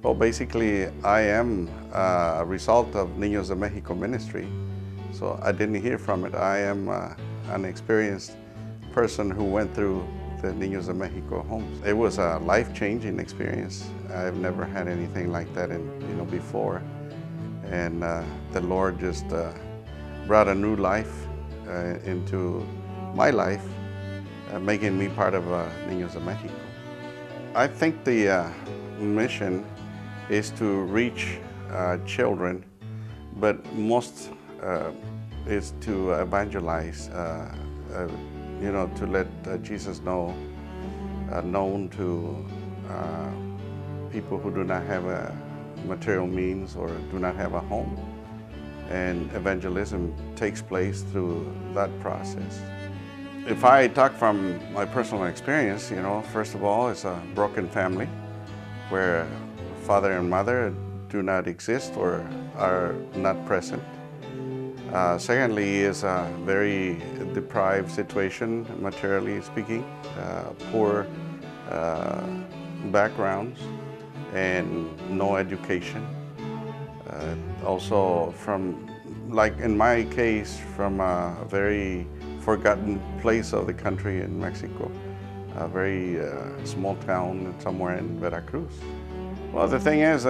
Well, basically, I am a result of Ninos de Mexico ministry, so I didn't hear from it. I am an experienced person who went through the Ninos de Mexico homes. It was a life-changing experience. I've never had anything like that before, and the Lord just brought a new life into my life, making me part of Ninos de Mexico. I think the mission is to reach children, but most is to evangelize, to let Jesus known to people who do not have material means or do not have a home. And evangelism takes place through that process. If I talk from my personal experience, first of all, it's a broken family where father and mother do not exist or are not present. Secondly, is a very deprived situation, materially speaking, poor backgrounds and no education. Also like in my case, from a very forgotten place of the country in Mexico, a very small town somewhere in Veracruz. Well, the thing is,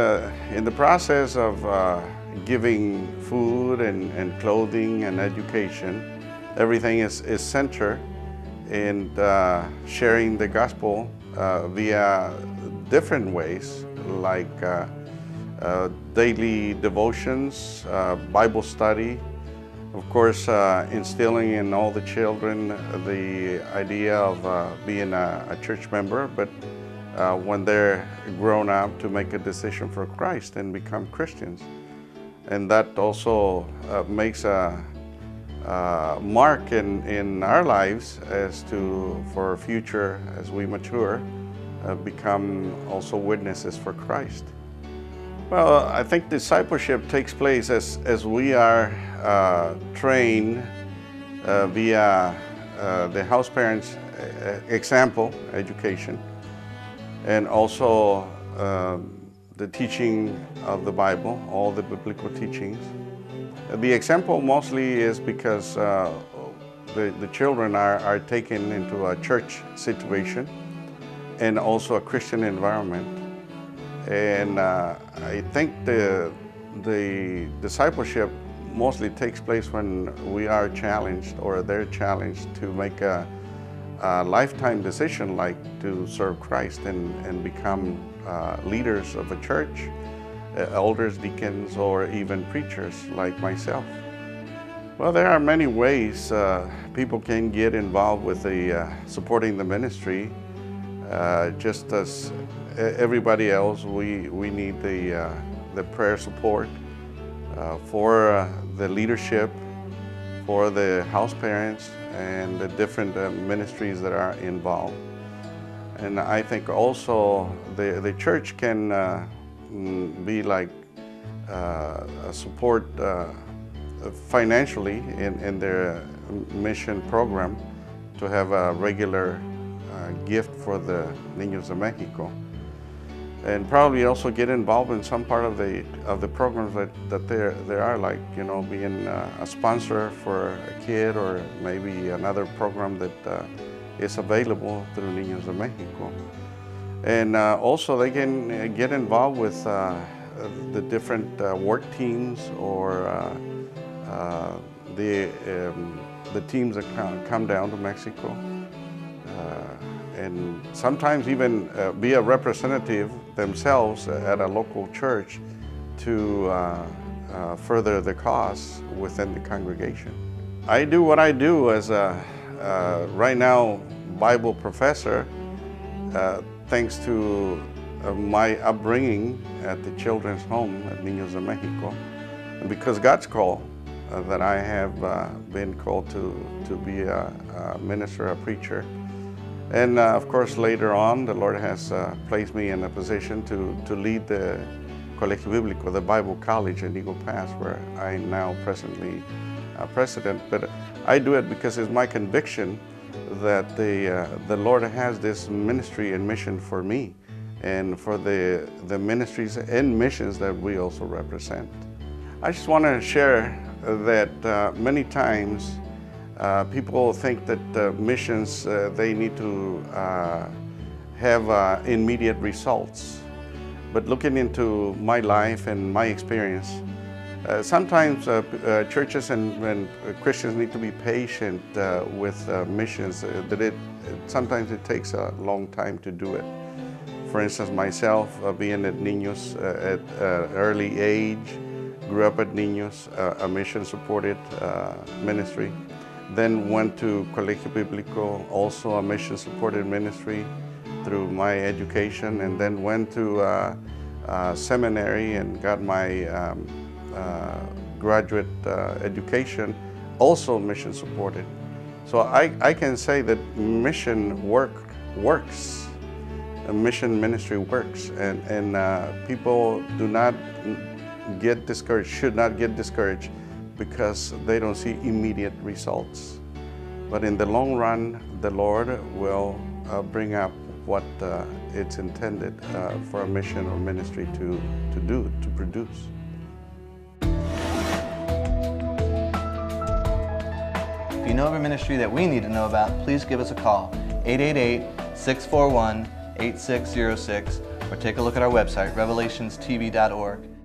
in the process of giving food and clothing and education, everything is centered in sharing the gospel via different ways, like daily devotions, Bible study, of course, instilling in all the children the idea of being a church member, but when they're grown up, to make a decision for Christ and become Christians. And that also makes a mark in our lives for our future, as we mature, become also witnesses for Christ. Well, I think discipleship takes place as we are trained via the house parents' example, education, and also the teaching of the Bible, all the biblical teachings. The example mostly is because the children are taken into a church situation and also a Christian environment. And I think the discipleship mostly takes place when we are challenged or they're challenged to make a lifetime decision, like to serve Christ and become leaders of a church, elders, deacons, or even preachers like myself. Well, there are many ways people can get involved with supporting the ministry. Just as everybody else, we need the prayer support for the leadership, for the house parents, and the different ministries that are involved. And I think also the church can be like a support financially in their mission program, to have a regular gift for the Ninos de Mexico, and probably also get involved in some part of the programs that there are, like being a sponsor for a kid, or maybe another program that is available through Ninos de Mexico. And also they can get involved with the different work teams, or the teams that come down to Mexico. And sometimes even be a representative themselves at a local church to further the cause within the congregation. I do what I do as a right now Bible professor, thanks to my upbringing at the children's home at Ninos de Mexico, and because God's call that I have been called to be a minister, a preacher. And of course, later on, the Lord has placed me in a position to lead the Colegio Bíblico, the Bible College in Eagle Pass, where I am now presently president. But I do it because it's my conviction that the Lord has this ministry and mission for me, and for the ministries and missions that we also represent. I just want to share that many times people think that missions, they need to have immediate results. But looking into my life and my experience, sometimes churches and Christians need to be patient with missions. Sometimes it takes a long time to do it. For instance, myself, being at Ninos at an early age, grew up at Ninos, a mission-supported ministry. Then went to Colegio Biblico, also a mission-supported ministry through my education, and then went to seminary and got my graduate education, also mission-supported. So I can say that mission works. Mission ministry works, and people do not get discouraged, should not get discouraged because they don't see immediate results. But in the long run, the Lord will bring up what it's intended for a mission or ministry to produce. If you know of a ministry that we need to know about, please give us a call, 888-641-8606, or take a look at our website, revelationstv.org.